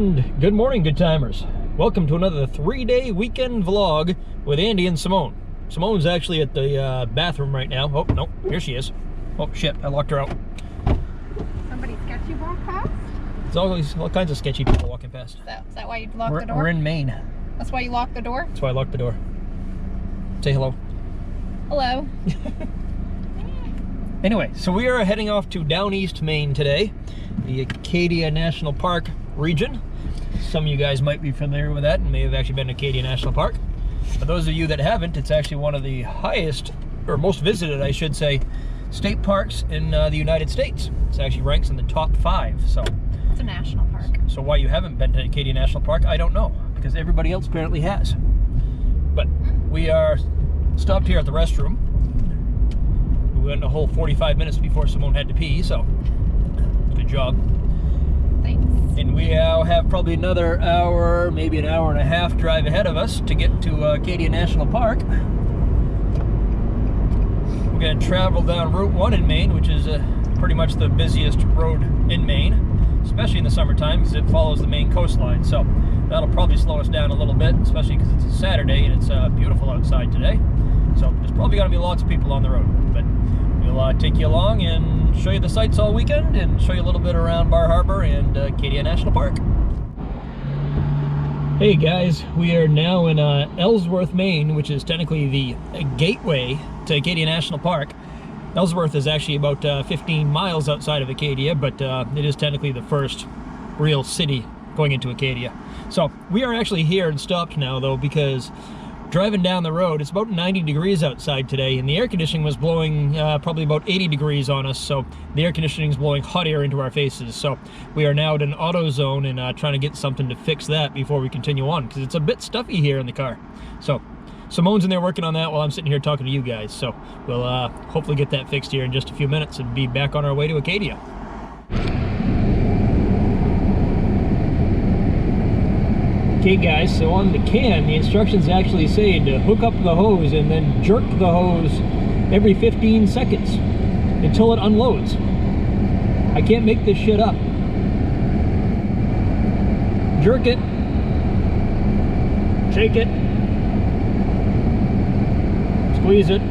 And good morning, good timers. Welcome to another 3-day weekend vlog with Andy and Simone. Simone's actually at the bathroom right now. Oh, no, here she is. Oh, shit, I locked her out. Somebody sketchy walk past? There's always all kinds of sketchy people walking past. Is that why you locked the door? We're in Maine. That's why you locked the door? That's why I locked the door. Say hello. Hello. Anyway, so we are heading off to downeast Maine today, the Acadia National Park region. Some of you guys might be familiar with that and may have actually been to Acadia National Park. For those of you that haven't, it's actually one of the highest, or most visited, I should say, state parks in the United States. It actually ranks in the top 5. So it's a national park. So why you haven't been to Acadia National Park, I don't know, because everybody else apparently has. But we are stopped here at the restroom. We went a whole 45 minutes before Simone had to pee, so good job. Thanks. And we now have probably another hour, maybe an hour and a half drive ahead of us to get to Acadia National Park. We're going to travel down Route 1 in Maine, which is pretty much the busiest road in Maine, especially in the summertime because it follows the Maine coastline. So that'll probably slow us down a little bit, especially because it's a Saturday and it's beautiful outside today. So there's probably going to be lots of people on the road. But we'll take you along and show you the sights all weekend and show you a little bit around Bar Harbor and Acadia National Park. Hey guys, we are now in Ellsworth, Maine, which is technically the gateway to Acadia National Park. Ellsworth is actually about 15 miles outside of Acadia, but it is technically the first real city going into Acadia. So we are actually here and stopped now though, because driving down the road, it's about 90 degrees outside today, and the air conditioning was blowing probably about 80 degrees on us, so the air conditioning is blowing hot air into our faces. So we are now at an auto zone and trying to get something to fix that before we continue on, because it's a bit stuffy here in the car. So Simone's in there working on that while I'm sitting here talking to you guys. So we'll hopefully get that fixed here in just a few minutes and be back on our way to Acadia. Okay guys, so on the can, the instructions actually say to hook up the hose and then jerk the hose every 15 seconds until it unloads. I can't make this shit up. Jerk it. Shake it. Squeeze it.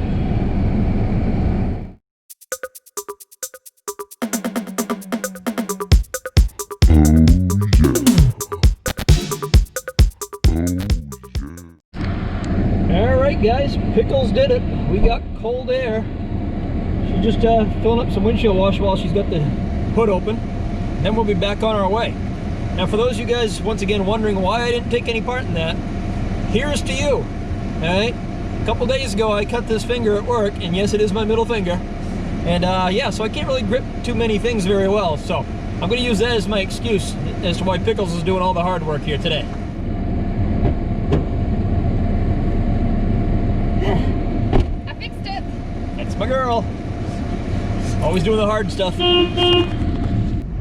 Alright guys, Pickles did it. We got cold air. She's just filling up some windshield wash while she's got the hood open. Then we'll be back on our way. Now for those of you guys, once again, wondering why I didn't take any part in that, here's to you. Alright? A couple days ago I cut this finger at work, and yes, it is my middle finger. And yeah, so I can't really grip too many things very well. So I'm going to use that as my excuse as to why Pickles is doing all the hard work here today. I fixed it. That's my girl. Always doing the hard stuff.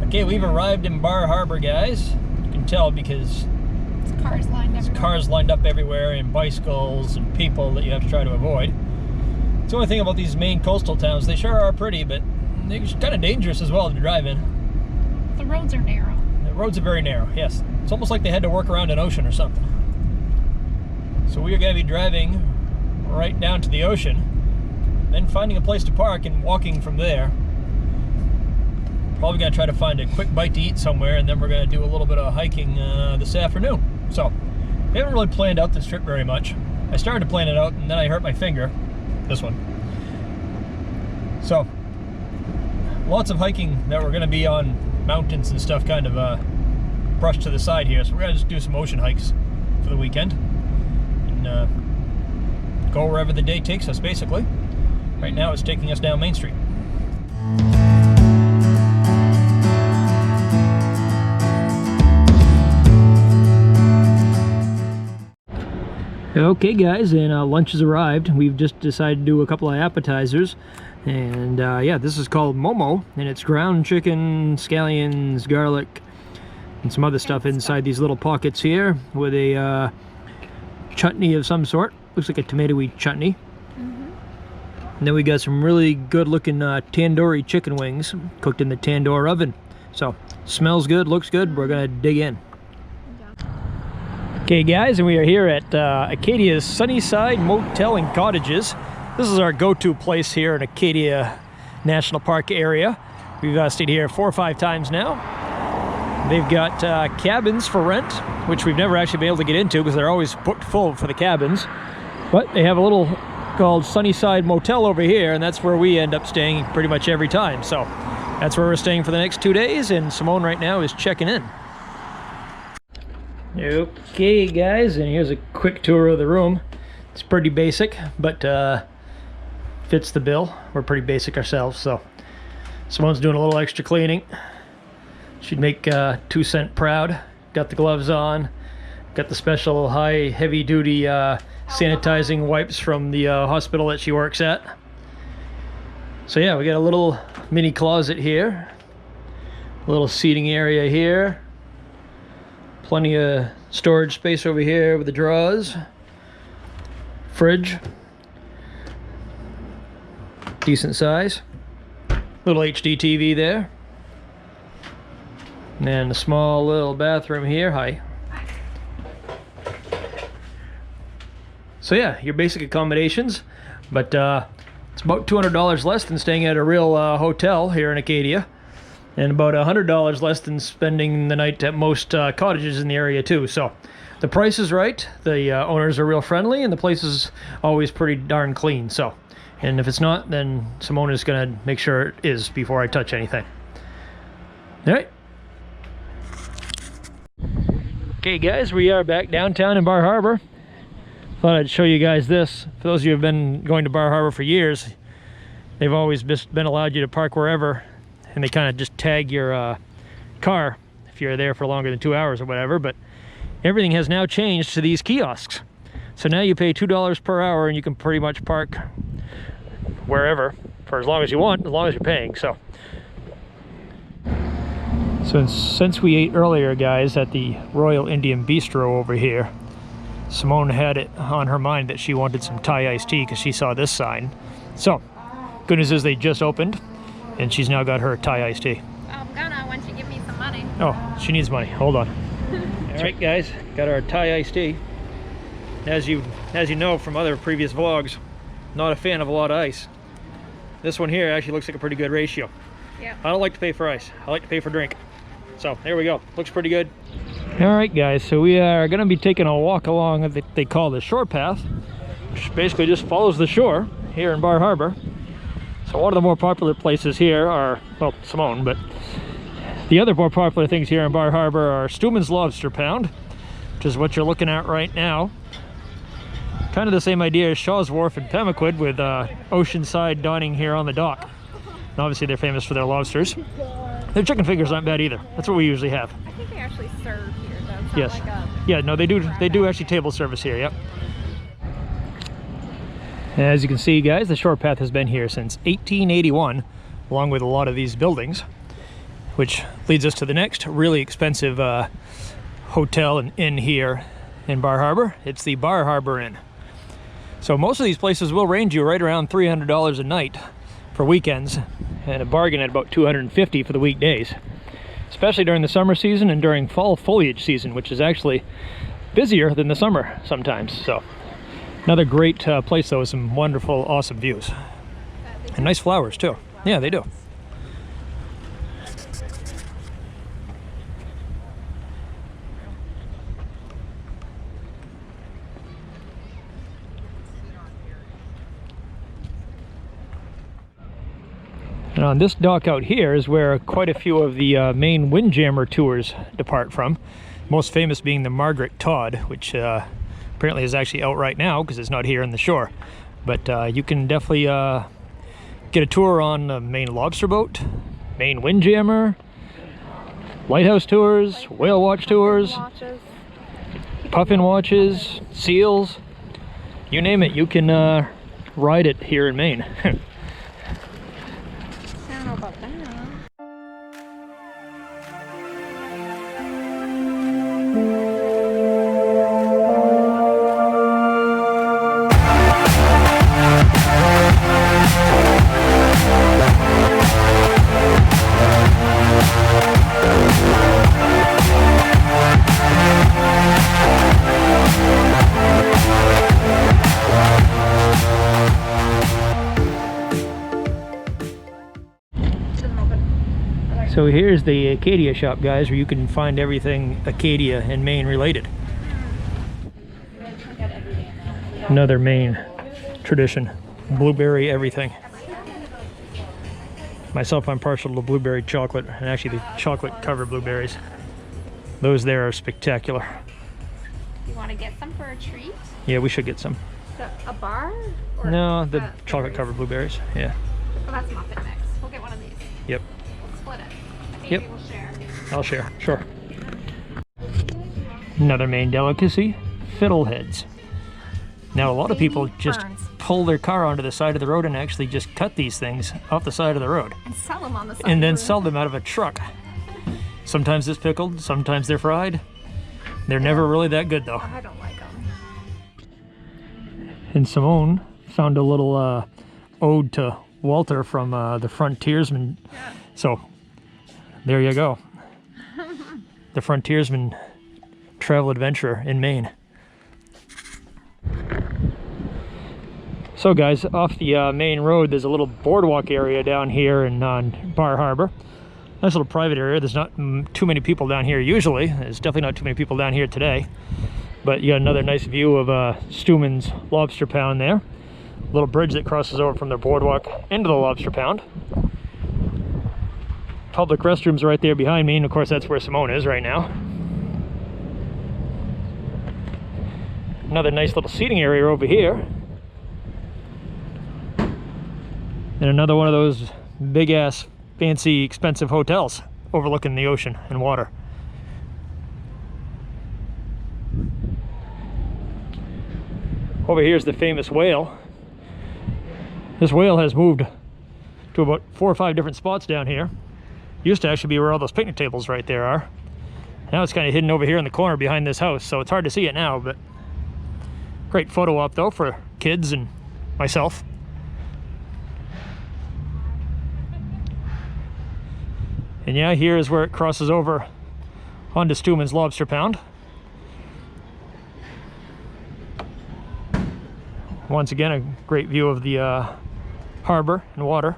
Okay, we've arrived in Bar Harbor, guys. You can tell because There's cars lined everywhere. cars lined up everywhere and bicycles and people that you have to try to avoid. It's the only thing about these Maine coastal towns. They sure are pretty, but they're kind of dangerous as well to drive in. The roads are narrow. The roads are very narrow, yes. It's almost like they had to work around an ocean or something. So we are going to be driving right down to the ocean, then finding a place to park and walking from there. Probably going to try to find a quick bite to eat somewhere, and then we're going to do a little bit of hiking this afternoon. So we haven't really planned out this trip very much. I started to plan it out and then I hurt my finger, this one. So lots of hiking that we're going to be on mountains and stuff kind of brushed to the side here. So we're going to just do some ocean hikes for the weekend and go wherever the day takes us, basically. Right now it's taking us down Main Street. Okay guys, and lunch has arrived. We've just decided to do a couple of appetizers, and yeah, this is called Momo, and it's ground chicken, scallions, garlic, and some other stuff inside these little pockets here with a chutney of some sort. Looks like a tomatoey chutney. And then we got some really good looking tandoori chicken wings cooked in the tandoor oven. So smells good, looks good. We're gonna dig in. Okay guys, and we are here at Acadia's Sunnyside Motel and Cottages. This is our go-to place here in Acadia National Park area. We've stayed here 4 or 5 times now. They've got cabins for rent, which we've never actually been able to get into because they're always booked full for the cabins. But they have a little called Sunnyside Motel over here, and that's where we end up staying pretty much every time. So that's where we're staying for the next 2 days, and Simone right now is checking in. Okay guys, and here's a quick tour of the room. It's pretty basic, but fits the bill. We're pretty basic ourselves, so Simone's doing a little extra cleaning. She'd make 2 cent proud. Got the gloves on, got the special high heavy duty sanitizing wipes from the hospital that she works at. So yeah, we got a little mini closet here, a little seating area here, plenty of storage space over here with the drawers, fridge, decent size, little HD TV there, and a small little bathroom here. Hi. So yeah, your basic accommodations, but it's about $200 less than staying at a real hotel here in Acadia, and about $100 less than spending the night at most cottages in the area too. So the price is right, the owners are real friendly, and the place is always pretty darn clean. So, and if it's not, then Simone is gonna make sure it is before I touch anything. All right. Okay guys, we are back downtown in Bar Harbor. Thought I'd show you guys this. For those of you who have been going to Bar Harbor for years, they've always just been allowed you to park wherever, and they kind of just tag your car if you're there for longer than 2 hours or whatever. But everything has now changed to these kiosks. So now you pay $2 per hour and you can pretty much park wherever for as long as you want, as long as you're paying. So since we ate earlier, guys, at the Royal Indian Bistro over here, Simone had it on her mind that she wanted some Thai iced tea because she saw this sign. So good news is they just opened, and she's now got her Thai iced tea. I'm gonna once you give me some money. Oh, she needs money. Hold on. All right, guys, got our Thai iced tea. As you know from other previous vlogs, not a fan of a lot of ice. This one here actually looks like a pretty good ratio. Yeah. I don't like to pay for ice. I like to pay for drink. So there we go. Looks pretty good. All right, guys. So we are going to be taking a walk along what they call the shore path, which basically just follows the shore here in Bar Harbor. So one of the more popular places here are, well, Simone, but the other more popular things here in Bar Harbor are Stuman's Lobster Pound, which is what you're looking at right now. Kind of the same idea as Shaw's Wharf and Pemaquid, with Oceanside dining here on the dock. And obviously they're famous for their lobsters. Their chicken fingers aren't bad either. That's what we usually have. I think they actually serve here, though. It's not Yes. like a Yeah, no, they do actually table service here, yep. And as you can see, guys, the shore path has been here since 1881, along with a lot of these buildings, which leads us to the next really expensive hotel and inn here in Bar Harbor. It's the Bar Harbor Inn. So most of these places will range you right around $300 a night for weekends, and a bargain at about $250 for the weekdays, especially during the summer season and during fall foliage season, which is actually busier than the summer sometimes. So another great place though, with some wonderful, awesome views and nice flowers too. Yeah, they do. And on this dock out here is where quite a few of the Maine Windjammer tours depart from. Most famous being the Margaret Todd, which apparently is actually out right now because it's not here in the shore. But you can definitely get a tour on the Maine Lobster Boat, Maine Windjammer, lighthouse tours, whale watch tours, puffin watches, seals, you name it, you can ride it here in Maine. I don't know about that. So here's the Acadia shop, guys, where you can find everything Acadia and Maine related. Another Maine tradition, blueberry everything. Myself, I'm partial to blueberry chocolate, and actually the chocolate covered blueberries. Those there are spectacular. You want to get some for a treat? Yeah, we should get some. A bar? Or No, the chocolate covered blueberries, yeah. Oh, that's muffin mix. We'll get one of these. Yep. We'll split it. Maybe Yep. we'll share. I'll share, sure. Another Maine delicacy, fiddleheads. Now, a lot of people just pull their car onto the side of the road and actually just cut these things off the side of the road. And sell them on the side. And then sell them out of a truck. Sometimes it's pickled, sometimes they're fried. They're never really that good, though. I don't like them. And Simone found a little ode to Walter from the Frontiersman. Yeah. So, there you go. The Frontiersman travel adventure in Maine. So guys, off the main road, there's a little boardwalk area down here in Bar Harbor. Nice little private area. There's not too many people down here usually. There's definitely not too many people down here today. But you got another nice view of Stuman's Lobster Pound there. A little bridge that crosses over from the boardwalk into the Lobster Pound. Public restrooms right there behind me, and of course that's where Simone is right now. Another nice little seating area over here. And another one of those big ass fancy expensive hotels overlooking the ocean and water. Over here is the famous whale. This whale has moved to about 4 or 5 different spots down here. Used to actually be where all those picnic tables right there are. Now it's kind of hidden over here in the corner behind this house, so it's hard to see it now, but great photo op though for kids and myself. And yeah, here is where it crosses over onto Stuman's Lobster Pound. Once again, a great view of the harbor and water.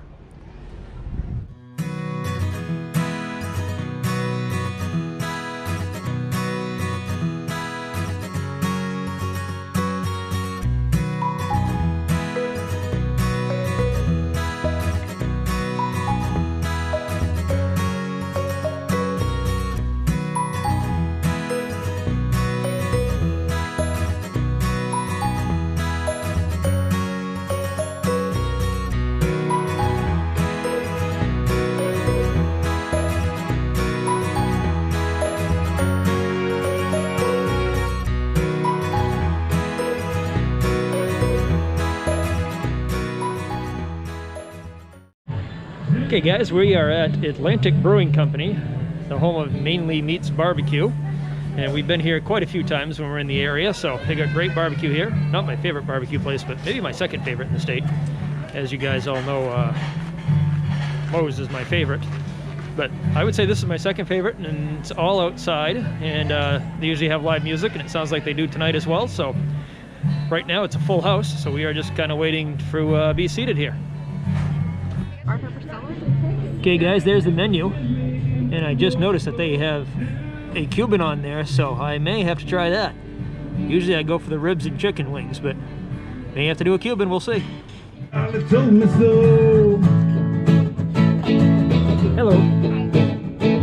Okay guys, we are at Atlantic Brewing Company, the home of Mainely Meats Barbecue. And we've been here quite a few times when we're in the area, so they got great barbecue here. Not my favorite barbecue place, but maybe my second favorite in the state. As you guys all know, Moe's is my favorite. But I would say this is my second favorite, and it's all outside. And they usually have live music, and it sounds like they do tonight as well. So right now it's a full house, so we are just kind of waiting to be seated here. Okay guys, there's the menu, and I just noticed that they have a Cuban on there, so I may have to try that. Usually I go for the ribs and chicken wings, but may have to do a Cuban, we'll see. Hello.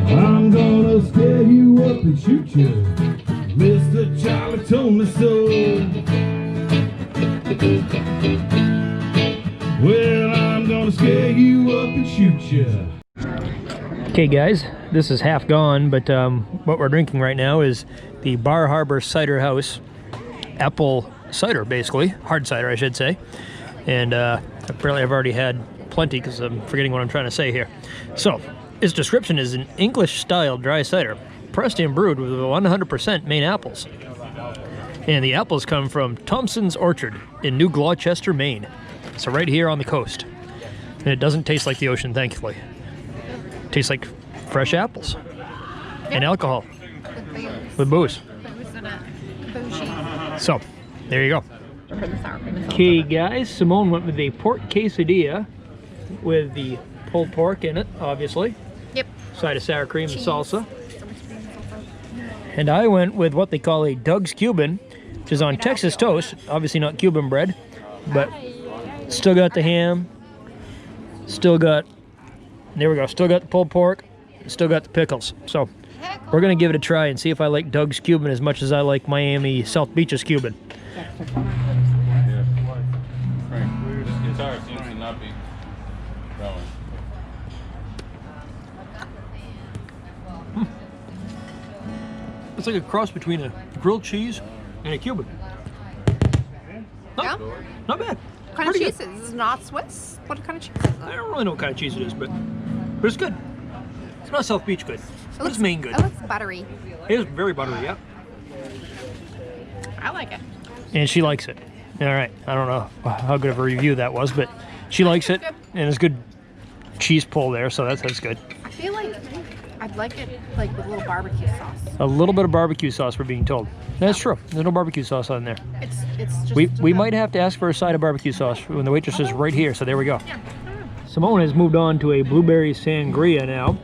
I'm gonna scare you up and shoot you. Mr. Charlie told me so. Well, I'm gonna scare you up and shoot you. Okay guys, this is half gone, but what we're drinking right now is the Bar Harbor Cider House apple cider, basically. Hard cider, I should say. And apparently I've already had plenty because I'm forgetting what I'm trying to say here. So, its description is an English-style dry cider, pressed and brewed with 100% Maine apples. And the apples come from Thompson's Orchard in New Gloucester, Maine. So right here on the coast. And it doesn't taste like the ocean, thankfully. It tastes like fresh apples. And alcohol. With booze. So, there you go. Okay guys, Simone went with a pork quesadilla with the pulled pork in it, obviously. Yep. side of sour cream and Cheese. salsa. So much cream and salsa. And I went with what they call a Doug's Cuban, which is on Texas toast. Obviously not Cuban bread, but still got the ham. Still got, there we go, still got the pulled pork. Still got the pickles. So we're going to give it a try and see if I like Doug's Cuban as much as I like Miami South Beach's Cuban. Guitar seems to not be growing. It's like a cross between a grilled cheese and a Cuban. Yeah? Not bad. What kind of Pretty cheese good. is it? Is it not Swiss? What kind of cheese is I it? don't really know what kind of cheese it is, but it's good. It's not South Beach good, but it's Maine good. It looks buttery. It is very buttery, yeah. I like it. And she likes it. All right. I don't know how good of a review that was, but she likes it, and it's good cheese pull there, so that's good. I feel like I'd like it like with a little barbecue sauce. A little bit of barbecue sauce, we're being told. That's true. There's no barbecue sauce on there. It's just We might have to ask for a side of barbecue sauce when the waitress is right here, so there we go. Simone has moved on to a blueberry sangria now,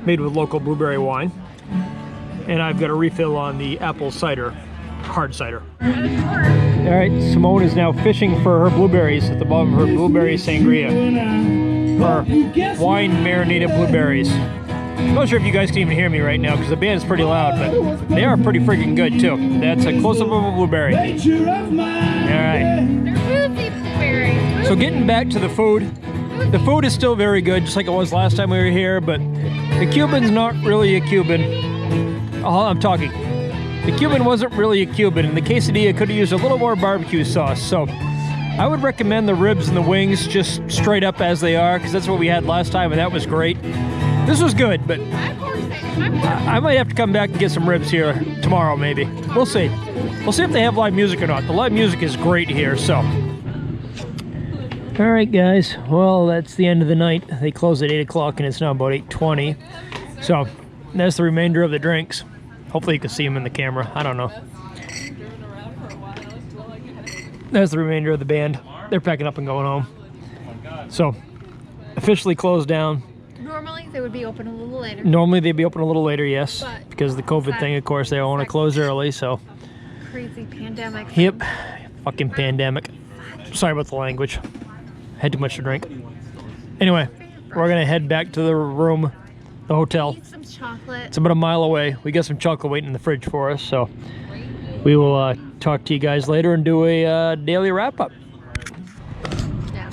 made with local blueberry wine. And I've got a refill on the apple cider, hard cider. All right, Simone is now fishing for her blueberries at the bottom of her blueberry sangria. Her wine marinated blueberries. I'm not sure if you guys can even hear me right now because the band is pretty loud, but they are pretty freaking good too. That's a close-up of a blueberry. All right. They're boozy blueberries. So getting back to the food is still very good, just like it was last time we were here, but the Cuban's not really a Cuban. Oh, I'm talking. The Cuban wasn't really a Cuban, and the quesadilla could have used a little more barbecue sauce, so I would recommend the ribs and the wings just straight up as they are, because that's what we had last time, and that was great. This was good, but I might have to come back and get some ribs here tomorrow, maybe. We'll see. We'll see if they have live music or not. The live music is great here, so. All right, guys. Well, that's the end of the night. They closed at 8 o'clock, and it's now about 8:20. So that's the remainder of the drinks. Hopefully you can see them in the camera. I don't know. That's the remainder of the band. They're packing up and going home. So, officially closed down. Normally they would be open a little later. Normally they'd be open a little later, yes. But because of the COVID thing, of course, they don't want to close early, so. Crazy pandemic. Yep. Fucking pandemic. Sorry about the language. Had too much to drink. Anyway, we're going to head back to the room, the hotel. Eat some chocolate. It's about a mile away. We got some chocolate waiting in the fridge for us, so we will talk to you guys later and do a daily wrap-up. Yeah.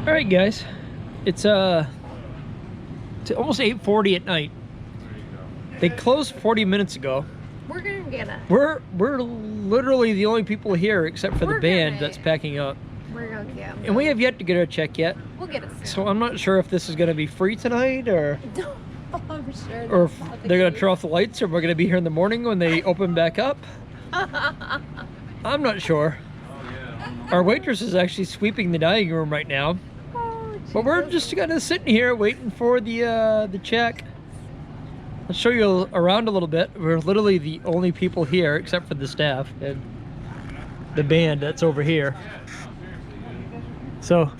All right, guys. It's almost 8:40 at night. They closed 40 minutes ago. We're gonna get it. We're literally the only people here except for the We're band gonna- that's packing up. We're gonna get it. And we have yet to get our check yet. We'll get it soon. So I'm not sure if this is going to be free tonight or I'm sure. or if they're going to turn off the lights or we're going to be here in the morning when they open back up. I'm not sure. Our waitress is actually sweeping the dining room right now. But we're just kind of sitting here waiting for the check. I'll show you around a little bit. We're literally the only people here except for the staff and the band that's over here. So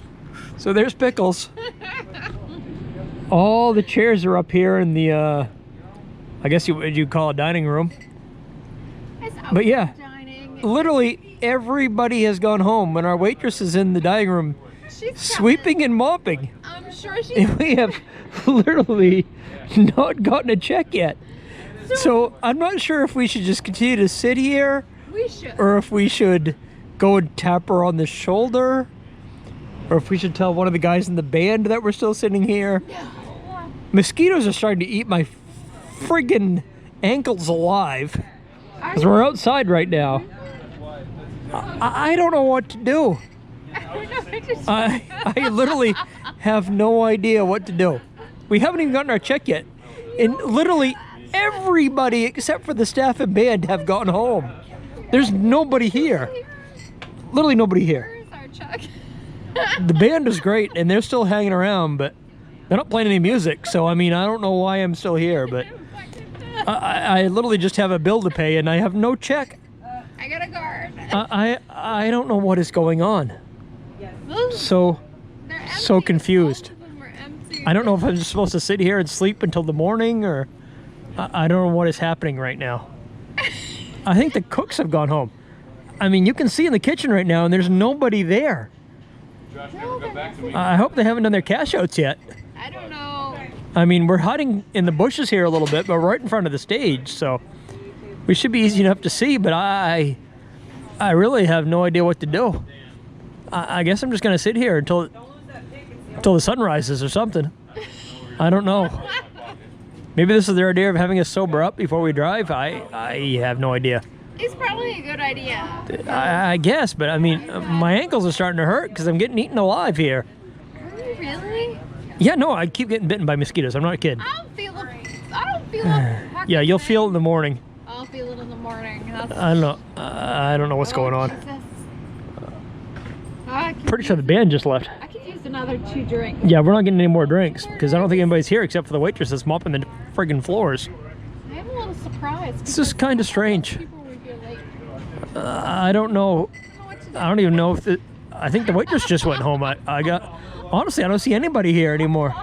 there's Pickles. All the chairs are up here in the, I guess you'd call it dining room. But yeah, Dining. literally everybody has gone home and our waitress is in the dining room She's sweeping and mopping. I'm sure she's. And we have literally not gotten a check yet. So I'm not sure if we should just continue to sit here We should. or if we should go and tap her on the shoulder. Or if we should tell one of the guys in the band that we're still sitting here. Mosquitoes are starting to eat my friggin' ankles alive. Because we're outside right now. I don't know what to do. I literally have no idea what to do. We haven't even gotten our check yet. And literally everybody except for the staff and band have gone home. There's nobody here. Literally nobody here. Where's our check? The band is great and they're still hanging around, but they're not playing any music. So, I mean, I don't know why I'm still here, but I literally just have a bill to pay and I have no check. I got a guard. I don't know what is going on. So They're empty. confused. Both of them are empty. I don't know if I'm just supposed to sit here and sleep until the morning, or I don't know what is happening right now. I think the cooks have gone home. I mean, you can see in the kitchen right now, and there's nobody there. Josh never got back to me. I hope they haven't done their cash outs yet. I don't know. I mean, we're hiding in the bushes here a little bit, but right in front of the stage, so we should be easy enough to see, but I really have no idea what to do. I guess I'm just going to sit here until the sun rises or something. I don't know. Maybe this is their idea of having us sober up before we drive. I have no idea. It's probably a good idea. I guess, but I mean, my ankles are starting to hurt because I'm getting eaten alive here. Are you really? Yeah, no, I keep getting bitten by mosquitoes. I'm not kidding. I don't feel it. Yeah, you'll feel it in the morning. I'll feel it in the morning. I don't know. I don't know what's going on. Jesus. Pretty sure the band just left. I could use another 2 drinks. Yeah, we're not getting any more drinks because I don't think anybody's here except for the waitress that's mopping the friggin' floors. I am a little surprised. It's just kind of strange. People would be late. I don't know. I don't even know if I think the waitress just went home. Honestly, I don't see anybody here anymore.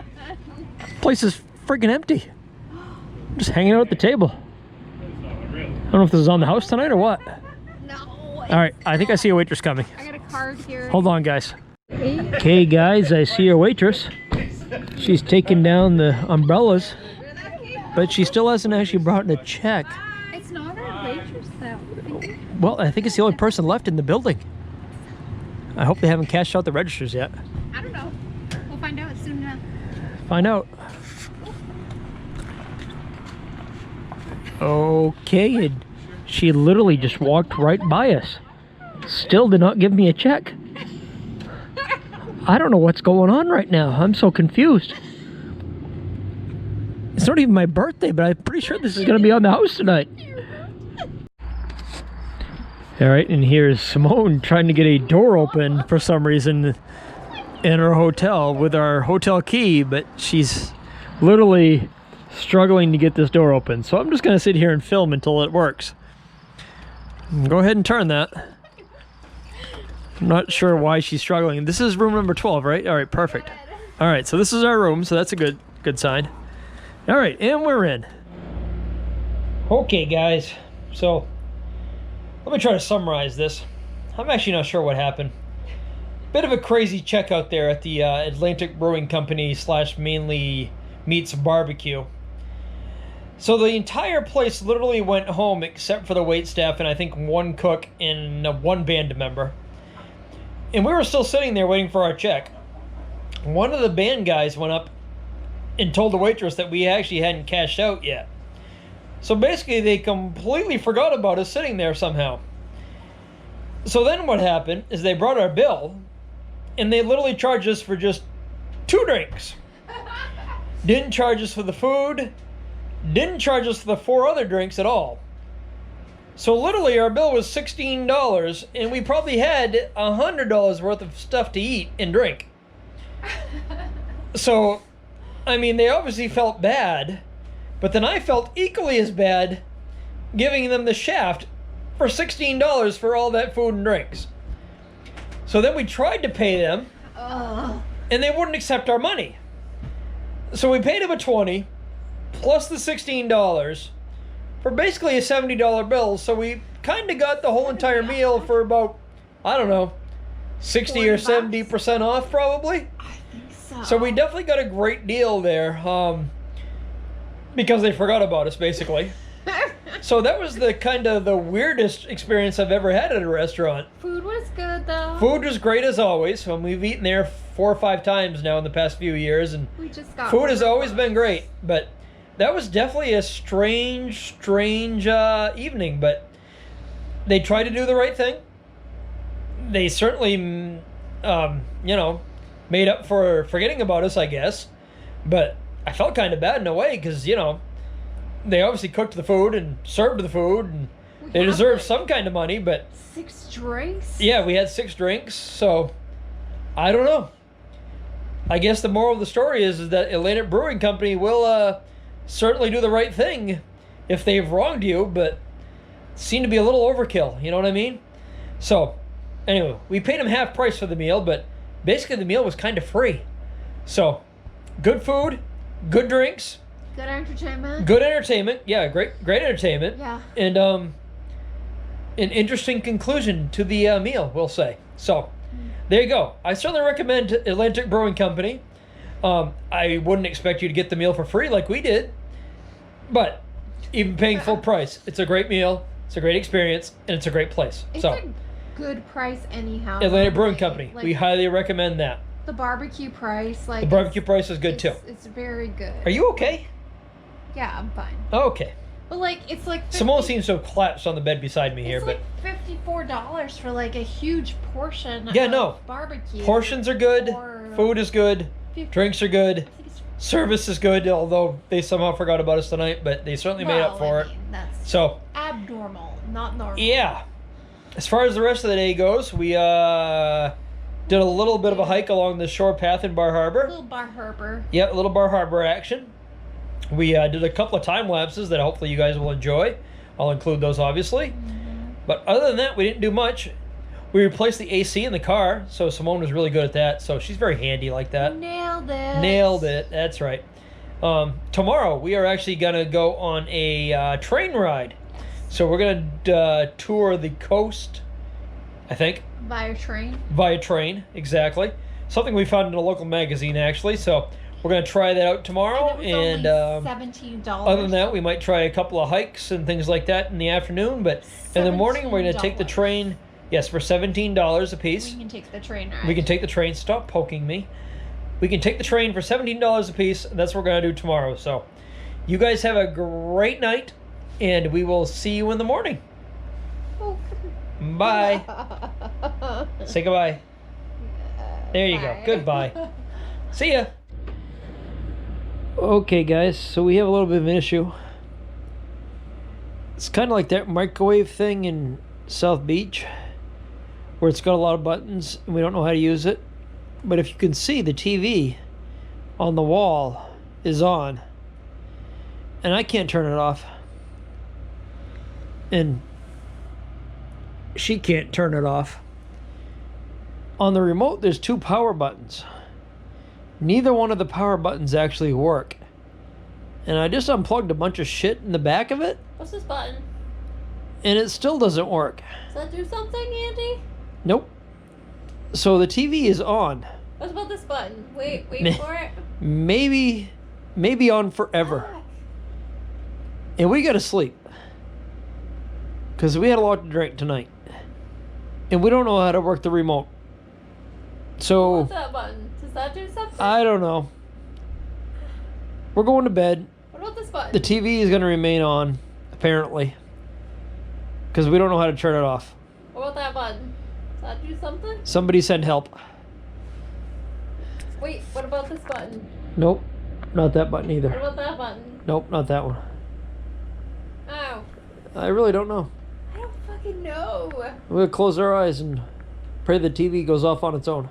Place is friggin' empty. I'm just hanging out at the table. I don't know if this is on the house tonight or what. No. All right, I think I see a waitress coming. I got a card here. Hold on, guys. Okay, guys, I see a waitress. She's taking down the umbrellas, but she still hasn't actually brought in a check. It's not our waitress though. Well, I think it's the only person left in the building. I hope they haven't cashed out the registers yet. I don't know. We'll find out soon enough. Find out. Okay, and she literally just walked right by us. Still did not give me a check. I don't know what's going on right now. I'm so confused. It's not even my birthday, but I'm pretty sure this is going to be on the house tonight. All right, and here's Simone trying to get a door open for some reason in her hotel with our hotel key, but she's literally struggling to get this door open. So I'm just going to sit here and film until it works. Go ahead and turn that. I'm not sure why she's struggling. This is room number 12, right? All right, perfect. All right, so this is our room, so that's a good sign. All right, and we're in. Okay, guys, so let me try to summarize this. I'm actually not sure what happened. Bit of a crazy checkout there at the Atlantic Brewing Company / Mainely Meats Barbecue. So the entire place literally went home except for the waitstaff and I think 1 cook and 1 band member. And we were still sitting there waiting for our check. One of the band guys went up and told the waitress that we actually hadn't cashed out yet. So basically they completely forgot about us sitting there somehow. So then what happened is they brought our bill and they literally charged us for just 2 drinks. Didn't charge us for the food. Didn't charge us for the 4 other drinks at all. So literally our bill was $16 and we probably had $100 worth of stuff to eat and drink. So, I mean, they obviously felt bad, but then I felt equally as bad giving them the shaft for $16 for all that food and drinks. So then we tried to pay them and they wouldn't accept our money. So we paid them a $20 plus the $16 for basically a $70 bill. So we kind of got the whole entire meal for about, I don't know, 60 or 70% off probably. I think so. So we definitely got a great deal there because they forgot about us basically. So that was the kind of the weirdest experience I've ever had at a restaurant. Food was good though. Food was great as always. We've eaten there 4 or 5 times now in the past few years, and We just got food has always overbooked. been great. But that was definitely a strange evening. But they tried to do the right thing. They certainly, made up for forgetting about us, I guess. But I felt kind of bad in a way because, they obviously cooked the food and served the food, and they deserve some kind of money, but 6 drinks? yeah, we had 6 drinks, so I don't know. I guess the moral of the story is that Atlantic Brewing Company will certainly do the right thing if they've wronged you, but seemed to be a little overkill, you know what I mean? So, anyway, we paid them half price for the meal, but basically the meal was kind of free. So, good food, good drinks, Good entertainment. good entertainment. Yeah, great entertainment. Yeah. And an interesting conclusion to the meal, we'll say. So, there you go. I certainly recommend Atlantic Brewing Company. I wouldn't expect you to get the meal for free like we did, but even paying full price, it's a great meal, it's a great experience, and it's a great place. It's So, a good price anyhow. Atlantic Brewing Company, Like, we highly recommend that. the barbecue price, like The barbecue price is good too. It's very good. Are you okay? Yeah, I'm fine. Oh, okay. But like, it's like 50, Simone seems to have collapsed on the bed beside me here, it's but like $54 for like a huge portion. Yeah, of no. barbecue. portions are good, Or- food is good, 50 drinks are good, I think it's- service is good, although they somehow forgot about us tonight, but they certainly made up for I it. mean, that's So, abnormal, not normal. yeah. As far as the rest of the day goes, we did a little bit of a hike along the shore path in Bar Harbor. Little Bar Harbor. Yeah, a little Bar Harbor action. We did a couple of time lapses that hopefully you guys will enjoy. I'll include those, obviously. But other than that, we didn't do much. We replaced the AC in the car, so Simone was really good at that. So she's very handy like that. Nailed it. Nailed it. That's right. Tomorrow, we are actually going to go on a train ride. So we're going to tour the coast, I think, Via train. via train. Exactly. Something we found in a local magazine, actually. So we're going to try that out tomorrow. And it was only $17. Other than that, we might try a couple of hikes and things like that in the afternoon. But in the morning, we're going to take the $17. train. Yes, for $17 a piece. We can take the train ride. We can take the train. Stop poking me. We can take the train for $17 a piece. And that's what we're going to do tomorrow. So you guys have a great night. And we will see you in the morning. Oh. Bye. Say goodbye. There you go. Bye. Goodbye. See ya. Okay, guys. So we have a little bit of an issue. It's kind of like that microwave thing in South Beach, where it's got a lot of buttons and we don't know how to use it. But if you can see, the TV on the wall is on, and I can't turn it off. And she can't turn it off. On the remote, there's two power buttons. Neither one of the power buttons actually work. And I just unplugged a bunch of shit in the back of it, What's this button? and it still doesn't work. Does that do something, Andy? Nope. So the TV is on. What about this button? Wait Meh. for it. Maybe on forever. Ah, And we gotta sleep. Because we had a lot to drink tonight. And we don't know how to work the remote. So, What's that button? Does that do something? I don't know. We're going to bed. What about this button? The TV is going to remain on, apparently. Because we don't know how to turn it off. What about that button? Does that do something? Somebody send help. Wait, what about this button? Nope. Not that button What either. about that button? Nope, not that one. Oh, I really don't know. I don't fucking know. We'll close our eyes and pray the TV goes off on its own.